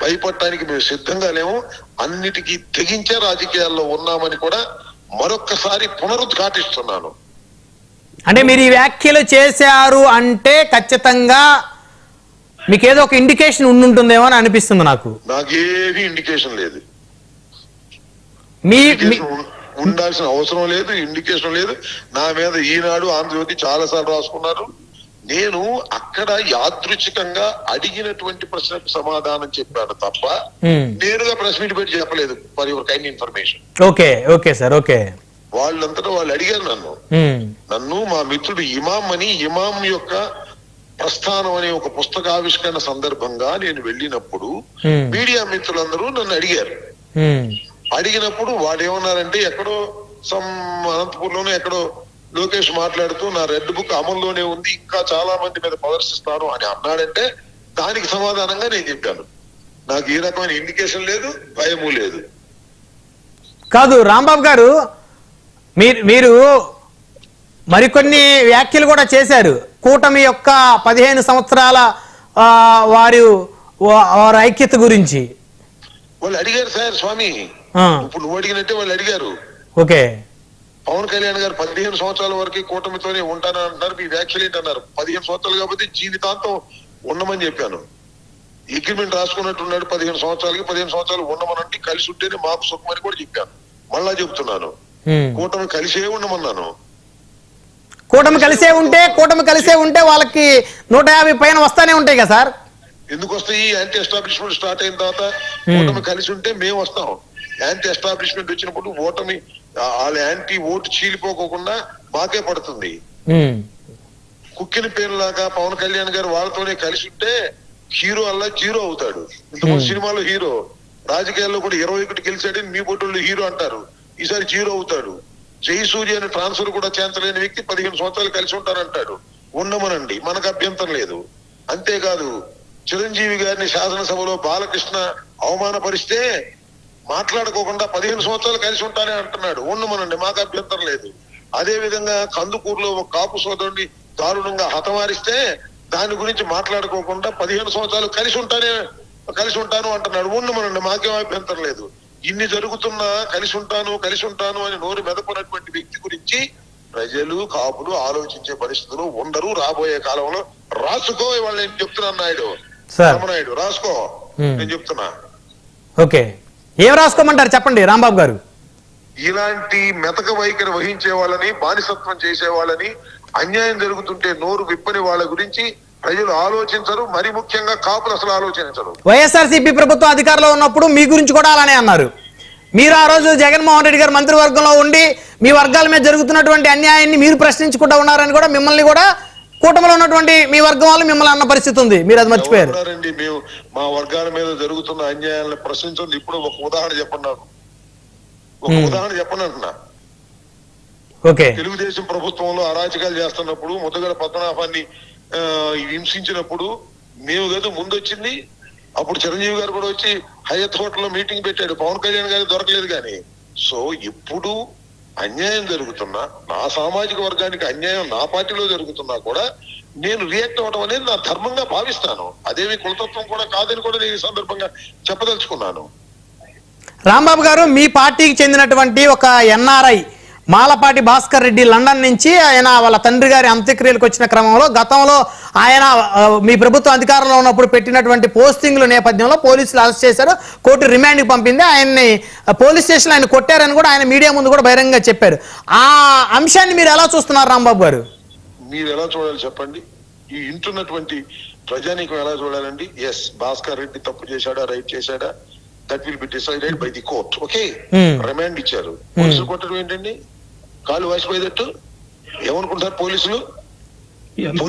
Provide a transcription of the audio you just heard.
భయపడటానికి మేము సిద్ధంగా లేము, అన్నిటికీ తెగించే రాజకీయాల్లో ఉన్నామని కూడా మరొక్కసారి పునరుద్ఘాటిస్తున్నాను. అంటే మీరు ఈ వ్యాఖ్యలు చేశారు అంటే ఖచ్చితంగా మీకు ఏదో ఒక ఇండికేషన్ ఉండుంటుందేమో అని అనిపిస్తుంది నాకేమీ ఇండికేషన్ లేదు, ఉండాల్సిన అవసరం లేదు, ఇండికేషన్ లేదు. నా మీద ఈనాడు ఆంధ్రజ్యోతి చాలా సార్లు రాసుకున్నారు. నేను అక్కడ యాదృచ్ఛికంగా అడిగినటువంటి ప్రశ్నకు సమాధానం చెప్పాను తప్ప నేరుగా ప్రెస్ మీట్ పెట్టి చెప్పలేదు. For your kind information. Okay sir. Okay, వాళ్ళంతటా వాళ్ళు అడిగారు నన్ను మా మిత్రుడు ఇమాం యొక్క ప్రస్థానం అనే ఒక పుస్తకావిష్కరణ సందర్భంగా నేను వెళ్ళినప్పుడు మీడియా మిత్రులందరూ నన్ను అడిగారు. అడిగినప్పుడు వాడు ఏమన్నారంటే, ఎక్కడో అనంతపూర్లోనే ఎక్కడో లోకేష్ మాట్లాడుతూ నా రెడ్ బుక్ అమల్లోనే ఉంది, ఇంకా చాలా మంది మీద ప్రదర్శిస్తాను అని అన్నాడంటే దానికి సమాధానంగా నేను చెప్పాను. నాకు ఏ రకమైన ఇండికేషన్ లేదు, భయము లేదు. కాదు రాంబాబు గారు, మీరు మరికొన్ని వ్యాఖ్యలు కూడా చేశారు. కూటమి యొక్క 15 సంవత్సరాల వారి ఐక్యత గురించి వాళ్ళు అడిగారు సార్ స్వామి. ఇప్పుడు నువ్వు అడిగినట్టే వాళ్ళు అడిగారు. ఓకే, పవన్ కళ్యాణ్ గారు 15 సంవత్సరాల వరకు కూటమితోనే ఉంటానని అంటున్నారు, మీ వ్యాఖ్యలు ఏంటన్నారు? 15 సంవత్సరాలు కాబట్టి జీవితాంతం ఉండమని చెప్పాను. అగ్రిమెంట్ రాసుకున్నట్టున్నాడు 15 సంవత్సరాలకి. 15 సంవత్సరాలు ఉండమనంటే కలిసి ఉంటేనే మాకు సుఖమని కూడా చెప్పాను. మళ్ళా చెప్తున్నాను, కూటమి కలిసే ఉండమన్నాను. కూటమి కలిసే ఉంటే వాళ్ళకి 150 పైన వస్తానే ఉంటాయి కదా సార్. ఎందుకు వస్తాయి? యాంటీ ఎస్టాబ్లిష్మెంట్ స్టార్ట్ అయిన తర్వాత కూటమి కలిసి ఉంటే మేము వస్తాం. యాంటీ ఎస్టాబ్లిష్మెంట్ వచ్చినప్పుడు ఓటమి వాళ్ళ యాంటీ ఓటు చీలిపోకుండా మాకే పడుతుంది. కుక్కిన పేరులాగా పవన్ కళ్యాణ్ గారు వాళ్ళతోనే కలిసి ఉంటే హీరో అలా జీరో అవుతాడు. ఇంతకుముందు సినిమాలో హీరో, రాజకీయాల్లో కూడా 21 గెలిచాడని మీ బొట్టుళ్ళు హీరో అంటారు, ఈసారి జీరో అవుతాడు. జయసూర్య అని ట్రాన్స్ఫర్ కూడా చేయించలేని వ్యక్తి 15 సంవత్సరాలు కలిసి ఉంటారంటాడు. ఉండమనండి, మనకు అభ్యంతరం లేదు. అంతేకాదు, చిరంజీవి గారిని శాసనసభలో బాలకృష్ణ అవమానపరిస్తే మాట్లాడుకోకుండా 15 సంవత్సరాలు కలిసి ఉంటానే అంటున్నాడు. ఉండమనండి, మాకు అభ్యంతరం లేదు. అదే విధంగా కందుకూరులో ఒక కాపు సోదరుడిని దారుణంగా హతమారిస్తే దాని గురించి మాట్లాడుకోకుండా 15 సంవత్సరాలు కలిసి ఉంటాను అంటున్నాడు. ఉండమనండి, మాకేం అభ్యంతరం లేదు. ఇన్ని జరుగుతున్నా కలిసి ఉంటాను అని నోరు మెదపనటువంటి వ్యక్తి గురించి ప్రజలు కాపులు ఆలోచించే పరిస్థితులు ఉండరు. రాబోయే కాలంలో రాసుకో. వాళ్ళు నేను చెప్తున్నాను, రామనాయుడు రాసుకో, నేను చెప్తున్నా. ఓకే, ఏం రాసుకోమంటారు చెప్పండి రాంబాబు గారు. ఇలాంటి మెతక వైఖరి వహించే వాళ్ళని, బానిసత్వం చేసే వాళ్ళని, అన్యాయం జరుగుతుంటే నోరు విప్పని వాళ్ళ గురించి ప్రజలు ఆలోచించరు. మరి ముఖ్యంగా కాపులు అసలు ఆలోచించరు. వైఎస్ఆర్సీపీ ప్రభుత్వం అధికారంలో ఉన్నప్పుడు మీ గురించి కూడా అలానే అన్నారు. మీరు ఆ రోజు జగన్మోహన్ రెడ్డి గారు మంత్రివర్గంలో ఉండి మీ వర్గాల మీద జరుగుతున్నటువంటి అన్యాయాన్ని మీరు ప్రశ్నించుకుంటూ ఉన్నారని కూడా మిమ్మల్ని కూడా కూటమిలో ఉన్నటువంటి మీ వర్గం వాళ్ళు మిమ్మల్ని అన్న పరిస్థితి ఉంది. మీరు అది మర్చిపోయారు. మేము మా వర్గాల మీద జరుగుతున్న అన్యాయాలను ప్రశ్నించండి. ఇప్పుడు ఒక ఉదాహరణ చెప్పండి, అంటున్నా. ఓకే, తెలుగుదేశం ప్రభుత్వంలో అరాచకాలు చేస్తున్నప్పుడు, ముద్దగడ పద్మనాభాన్ని హింసించినప్పుడు మేము కదా ముందొచ్చింది. అప్పుడు చిరంజీవి గారు కూడా వచ్చి హయత్ హోటల్లో మీటింగ్ పెట్టాడు. పవన్ కళ్యాణ్ గారికి దొరకలేదు. కానీ సో ఎప్పుడు అన్యాయం జరుగుతున్నా, నా సామాజిక వర్గానికి అన్యాయం నా పార్టీలో జరుగుతున్నా కూడా నేను రియాక్ట్ అవ్వడం అనేది నా ధర్మంగా భావిస్తాను. అదేమి కులతత్వం కూడా కాదని కూడా నేను ఈ సందర్భంగా చెప్పదలుచుకున్నాను. రాంబాబు గారు, మీ పార్టీకి చెందినటువంటి ఒక ఎన్ఆర్ఐ మాలపాటి భాస్కర్ రెడ్డి లండన్ నుంచి ఆయన వాళ్ళ తండ్రి గారి అంత్యక్రియలకు వచ్చిన క్రమంలో గతంలో ఆయన మీ ప్రభుత్వం అధికారంలో ఉన్నప్పుడు పెట్టినటువంటి పోస్టింగ్ల నేపథ్యంలో పోలీసులు అరెస్ట్ చేశారు, కోర్టు రిమాండ్కి పంపింది. ఆయన్ని పోలీస్ స్టేషన్లో ఆయన కొట్టారని కూడా ఆయన మీడియా ముందు కూడా బహిరంగంగా చెప్పారు. ఆ అంశాన్ని మీరు ఎలా చూస్తున్నారు రాంబాబు గారు? మీరు ఎలా చూడాలి చెప్పండి? ఈ ఇంటున్నటువంటి ప్రజానీకం ఎలా చూడాలండి? ఎస్, భాస్కర్ రెడ్డి తప్పు చేశాడా, రైట్ చేశాడా, that will be decided by the court. Okay, remand ఇచ్చారు. పోలీసులు కొట్టడం ఏంటండి? కాలు వాసిపోయేటట్టు ఏమనుకుంటారు పోలీసులు?